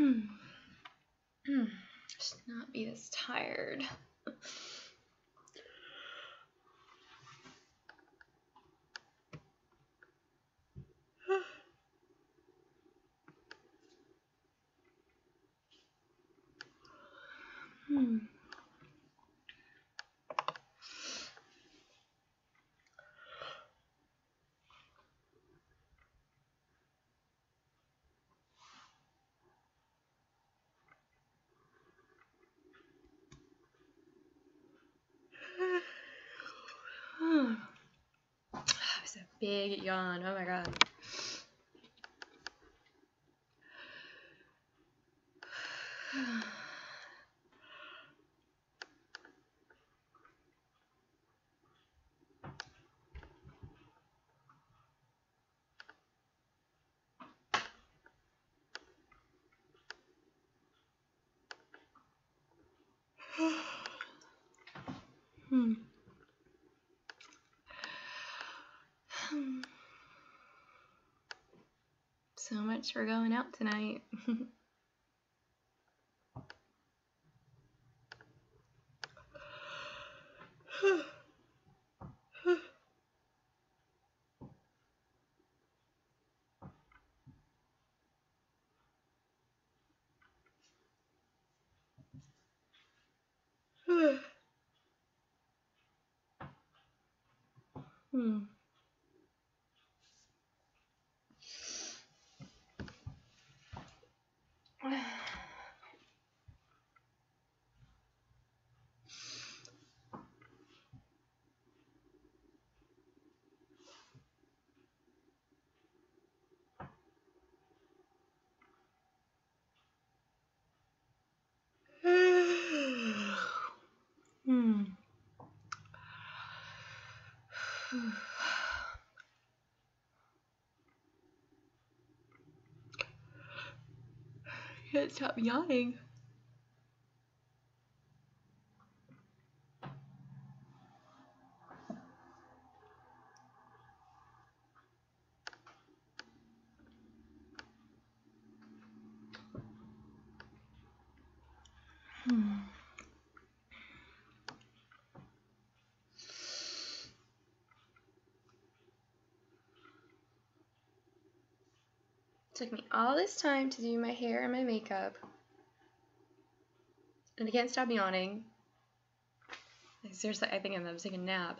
Should not be this tired. It's a big yawn. Oh my god. So much for going out tonight. Can't stop yawning. Took me all this time to do my hair and my makeup, and I can't stop yawning. Like, seriously, I think I'm about to take a nap.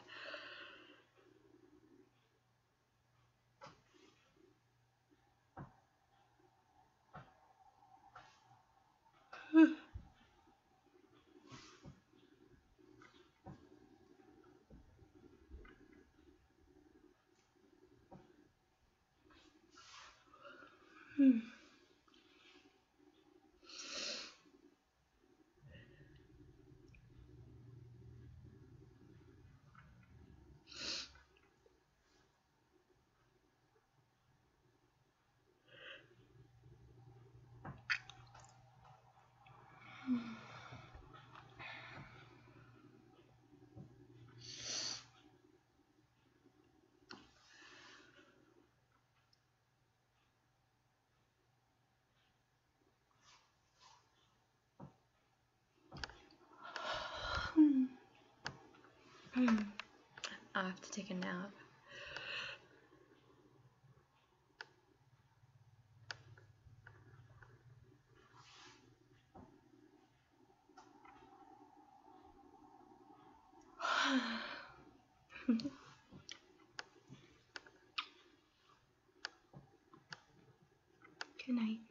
I have to take a nap. Good night.